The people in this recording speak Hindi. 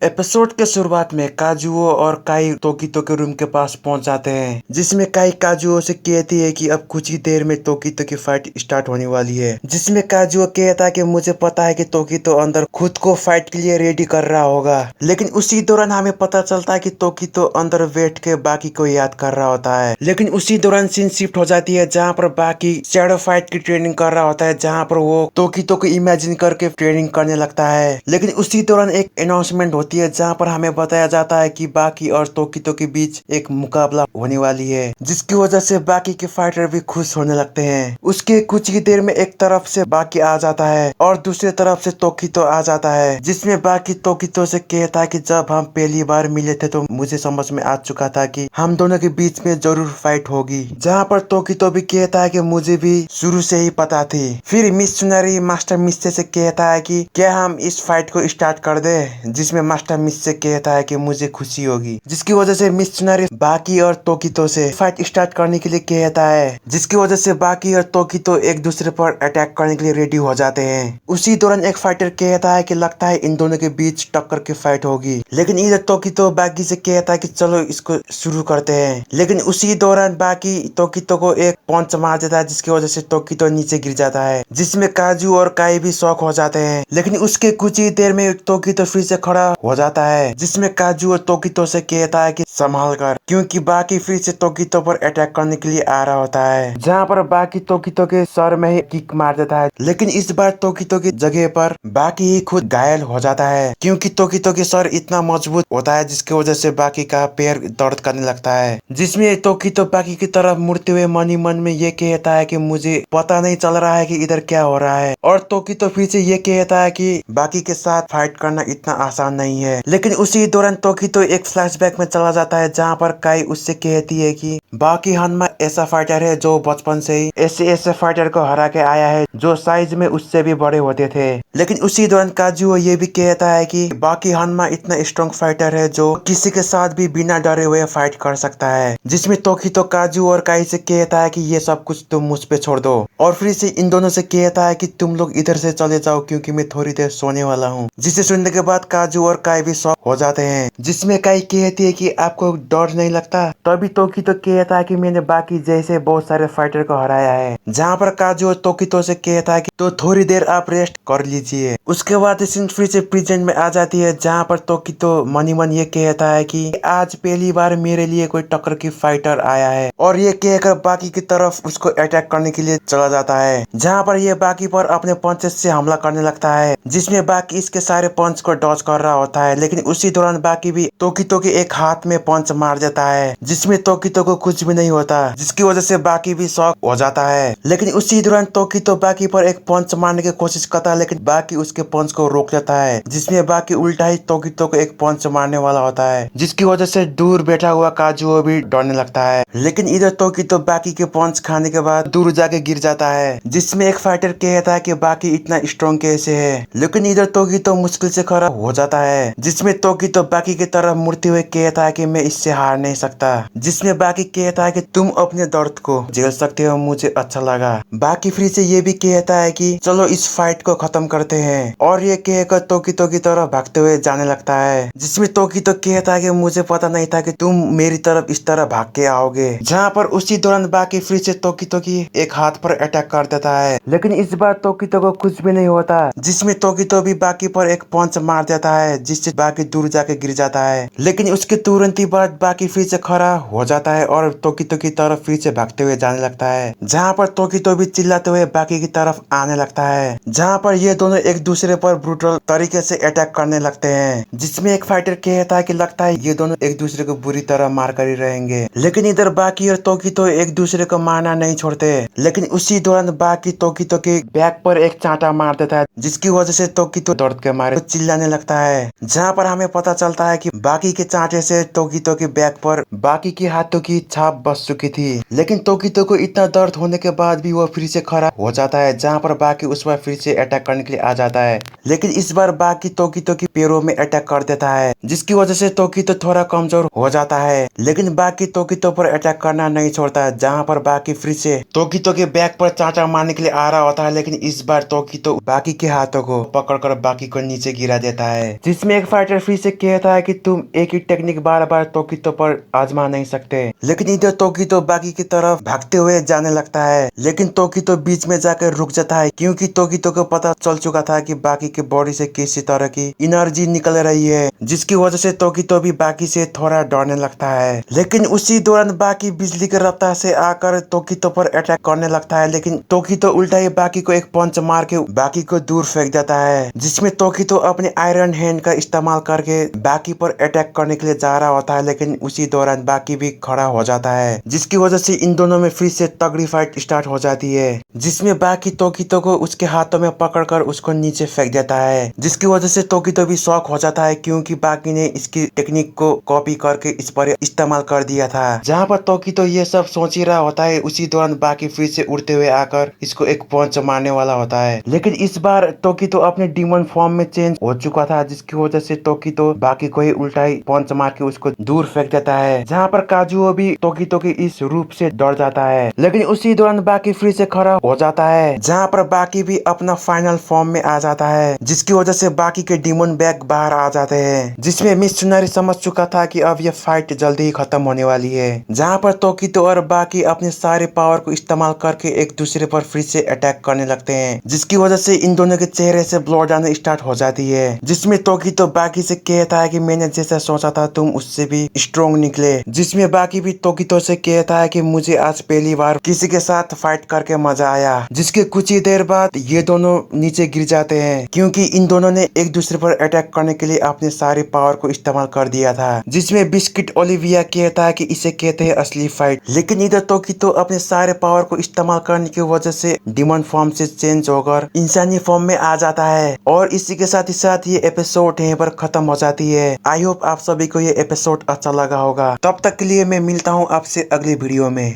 एपिसोड के शुरुआत में काजुओ और काई तोकीतो के रूम के पास पहुंच जाते हैं, जिसमें काई काजुओ से कहती है कि अब कुछ ही देर में तोकीतो की फाइट स्टार्ट होने वाली है। जिसमें काजुओ कहता है कि मुझे पता है कि तोकीतो अंदर खुद को फाइट के लिए रेडी कर रहा होगा, लेकिन उसी दौरान हमें पता चलता है कि तोकीतो अंदर बैठ के बाकी को याद कर रहा होता है। लेकिन उसी दौरान सीन शिफ्ट हो जाती है जहाँ पर बाकी शैडो फाइट की ट्रेनिंग कर रहा होता है, जहाँ पर वो तोकीतो को इमेजिन करके ट्रेनिंग करने लगता है। लेकिन उसी दौरान एक अनाउंसमेंट होती है जहाँ पर हमें बताया जाता है कि बाकी और तोकीतो के बीच एक मुकाबला होने वाली है, जिसकी वजह से बाकी के फाइटर भी खुश होने लगते हैं। उसके कुछ ही देर में एक तरफ से बाकी आ जाता है और दूसरी तरफ से तोकीतो आ जाता है, जिसमें बाकी तोकीतो से कहता है कि जब हम पहली बार मिले थे तो मुझे समझ में आ चुका था कि हम दोनों के बीच में जरूर फाइट होगी। जहाँ पर तोकीतो भी कहता है कि मुझे भी शुरू से ही पता थी। फिर मिशनरी मास्टर मिस्से से कहता है कि क्या हम इस फाइट को स्टार्ट कर दे, जिसमें मास्टर मिस्से कहता है कि मुझे खुशी होगी। जिसकी वजह से मिशनरी बाकी और तोकीतो से फाइट स्टार्ट करने के लिए कहता है, जिसकी वजह से बाकी और तोकीतो एक दूसरे पर अटैक करने के लिए रेडी हो जाते हैं। उसी दौरान एक फाइटर कहता है कि लगता है इन दोनों के बीच टक्कर की फाइट होगी, लेकिन इधर तोकीतो बाकी से कहता है कि चलो इसको शुरू करते हैं। लेकिन उसी दौरान बाकी तोकीतो को एक पंच मार देता है, जिसकी वजह से तोकीतो नीचे गिर जाता है, जिसमें काजू और काई भी शॉक हो जाते हैं। लेकिन उसके कुछ ही देर में तोकीतो फिर से खड़ा हो जाता है, जिसमें काजू और तोकीतो से कहता है कि संभाल कर, क्योंकि बाकी फिर से तोकीतो पर अटैक करने के लिए आ रहा होता है। जहाँ पर बाकी तोकीतो के सर में ही किक मार देता है, लेकिन इस बार तोकीतो की जगह पर बाकी ही खुद घायल हो जाता है, क्योंकि तोकीतो के सर इतना मजबूत होता है जिसकी वजह से बाकी का पैर दर्द करने लगता है। जिसमें तोकीतो बाकी की तरफ मुड़ते हुए मन ही मन में ये कहता है कि मुझे पता नहीं चल रहा है कि इधर क्या हो रहा है। और तोकीतो फिर से ये कहता है कि बाकी के साथ फाइट करना इतना आसान नहीं है। लेकिन उसी दौरान तोकीतो एक फ्लैशबैक में चला जाता है, जहाँ पर काई उससे कहती है कि बाकी हनमा ऐसा फाइटर है जो बचपन से ही ऐसे फाइटर को हरा के आया है जो साइज में उससे भी बड़े होते थे। लेकिन उसी दौरान काजुओ ये भी कहता है कि बाकी हनमा इतना स्ट्रॉन्ग फाइटर है जो किसी के साथ भी बिना डरे हुए फाइट कर सकता है। जिसमें तोकीतो काजू और काई से कहता है कि ये सब कुछ तुम मुझ पे छोड़ दो, और फिर से इन दोनों से कहता है कि तुम लोग इधर से चले जाओ क्योंकि मैं थोड़ी देर सोने वाला हूँ। जिसे सुनने के बाद काजू और काई भी शॉक हो जाते हैं। जिसमें काई कहती है कि आपको डर नहीं लगता, तभी तोकीतो कहता है कि मैंने बाकी जैसे बहुत सारे फाइटर को हराया है। जहाँ पर काजू और तोकीतो से कहता है कि तो थोड़ी देर आप रेस्ट कर लीजिए। उसके बाद सीन फिर से प्रेजेंट में आ जाती है, जहाँ पर तोकीतो मनी मन ये कहता है कि आज पहली बार मेरे लिए कोई टक्कर की फाइटर आया है, और ये कहकर बाकी की तरफ उसको अटैक करने के लिए चला जाता है। जहाँ पर ये बाकी पर अपने पंचेस से हमला करने लगता है, जिसमें बाकी इसके सारे पंच को डॉज कर रहा होता है। लेकिन उसी दौरान बाकी भी तोकीतो के एक हाथ में पंच मार देता है, जिसमें तोकीतो को कुछ भी नहीं होता, जिसकी वजह से बाकी भी शॉक हो जाता है। लेकिन उसी दौरान तोकीतो बाकी पर एक पंच मारने की कोशिश करता है, लेकिन बाकी उसके पंच को रोक देता है, जिसमें बाकी उल्टा ही तोकीतो को एक पंच मारने वाला होता है, जिसकी वजह से दूर बैठा हुआ काजुओ भी डरने लगता है। लेकिन इधर तोकीतो बाकी के पंच खाने के बाद दूर जाके गिर जाता है, जिसमें एक फाइटर कहता है कि बाकी इतना स्ट्रॉन्ग कैसे है। लेकिन इधर तोकीतो मुश्किल से खड़ा हो जाता है, जिसमें तोकीतो बाकी की तरफ मुड़ते हुए कहता है कि मैं इससे हार नहीं सकता। जिसमें बाकी कहता है कि तुम अपने दर्द को झेल सकते हो, मुझे अच्छा लगा। बाकी फिर से ये भी कहता है कि चलो इस फाइट को खत्म करते हैं, और ये कहकर तोकीतो की तरफ भागते हुए जाने लगता है। जिसमें तोकीतो कहता है कि मुझे पता नहीं था कि तुम मेरी तरफ इस तरह भाग के आओगे। जहाँ पर उसी दौरान बाकी फिर से तोकीतो की एक हाथ पर अटैक कर देता है, लेकिन इस बार तोकीतो को कुछ भी नहीं होता। जिसमें तोकीतो भी बाकी पर एक पंच मार देता है, जिससे बाकी दूर जाके गिर जाता है। लेकिन उसके तुरंत ही बाद बाकी फिर से खड़ा हो जाता है और तोकीतो की तरफ फिर से भागते हुए जाने लगता है। जहाँ पर तोकीतो भी चिल्लाते हुए बाकी की तरफ आने लगता है, जहाँ पर ये दोनों एक दूसरे पर ब्रूटल तरीके से अटैक करने लगते हैं। जिसमें एक फाइटर कहता है कि लगता है ये दोनों एक दूसरे को बुरी तरह मार कर ही रहेंगे। लेकिन इधर बाकी और तोकीतो एक दूसरे को मारना नहीं छोड़ते। लेकिन उसी दौरान बाकी तोकीतो के बैक पर एक चांटा मार देता है, जिसकी वजह से तोकीतो दर्द के मारे चिल्लाने लगता है। जहाँ पर हमें पता चलता है कि बाकी के चांटे से तोकीतो के बैक पर बाकी के हाथों की छाप बस चुकी थी। लेकिन तोकीतो को इतना दर्द होने के बाद भी वो फिर से खड़ा हो जाता है, जहाँ पर बाकी उस पर फिर से अटैक करने के लिए आ जाता है। लेकिन इस बार बाकी तोकीतो की पैरों में अटैक कर देता है, जिसकी वजह से तोकीतो थोड़ा कमजोर हो जाता है। लेकिन बाकी तोकीतो पर अटैक करना नहीं छोड़ता, जहाँ पर बाकी फिर से तोकीतो के बैक पर चांटा मारने के लिए आ रहा होता है। लेकिन इस बार तोकीतो बाकी के हाथों को पकड़कर बाकी को नीचे गिरा देता है, जिसमें जिसमें एक फाइटर फिर से कहता है कि तुम एक ही टेक्निक बार बार तोकितो पर आजमा नहीं सकते। लेकिन इधर तोकितो बाकी की तरफ भागते हुए जाने लगता है, लेकिन तोकितो बीच में जाकर रुक जाता है क्योंकि तोकितो को पता चल चुका था कि बाकी के बॉडी से किसी तरह की एनर्जी निकल रही है, जिसकी वजह से तोकितो भी बाकी से थोड़ा डरने लगता है। लेकिन उसी दौरान बाकी बिजली की रफ्तार से आकर तोकितो पर अटैक करने लगता है, लेकिन तोकितो उल्टा ही बाकी को एक पंच मार के बाकी को दूर फेंक देता है, जिसमें तोकितो अपने आयरन हैंड का इस्तेमाल करके बाकी पर अटैक करने के लिए जा रहा होता है। लेकिन उसी दौरान बाकी भी खड़ा हो जाता है, जिसकी वजह से इन दोनों में फिर से तगड़ी फाइट स्टार्ट हो जाती है, जिसमें बाकी तोकितो को उसके हाथों में पकड़कर उसको नीचे फेंक देता है, जिसकी वजह से तोकितो भी शॉक हो जाता है क्योंकि बाकी ने इसकी टेक्निक को कॉपी करके इस पर इस्तेमाल कर दिया था। जहाँ पर तोकितो ये सब सोच ही रहा होता है, उसी दौरान बाकी फिर से उड़ते हुए आकर इसको एक पंच मारने वाला होता है। लेकिन इस बार तोकितो अपने डीमन फॉर्म में चेंज हो चुका था, जिसकी वजह से तोकितो बाकी को ही उल्टा ही पंच मार के उसको दूर फेंक देता है, जहाँ पर काजुओ भी तोकितो के इस रूप से डर जाता है। लेकिन उसी दौरान बाकी फिर से खड़ा हो जाता है, जहाँ पर बाकी भी अपना फाइनल फॉर्म में आ जाता है, जिसकी वजह से बाकी के डीमन बैग बाहर आ जाते हैं, जिसमें मिशनरी समझ चुका था कि अब यह फाइट जल्दी ही खत्म होने वाली है। जहाँ पर तोकितो और बाकी अपने सारे पावर को इस्तेमाल करके एक दूसरे पर फिर से अटैक करने लगते हैं, जिसकी वजह से इन दोनों के चेहरे से ब्लड आना स्टार्ट हो जाती है, जिसमें तोकितो बाकी से कहता है कि मैंने जैसा सोचा था तुम उससे भी स्ट्रॉन्ग निकले, जिसमें बाकी भी तोकितो से कहता है कि मुझे आज पहली बार किसी के साथ फाइट करके मजा आया। जिसके कुछ ही देर बाद ये दोनों नीचे गिर जाते हैं क्योंकि इन दोनों ने एक दूसरे पर अटैक करने के लिए अपने सारे पावर को इस्तेमाल कर दिया था, जिसमें बिस्किट ओलिविया कहता है कि इसे कहते हैं असली फाइट। लेकिन इधर तोकितो अपने सारे पावर को इस्तेमाल करने की वजह से डीमन फॉर्म से चेंज होकर इंसानी फॉर्म में आ जाता है। और इसी के साथ ही साथ ये एपिसोड यहीं पर खत्म हो जाती है। आई होप आप सभी को ये एपिसोड अच्छा लगा होगा। तब तक के लिए मैं मिलता हूँ आपसे अगली वीडियो में।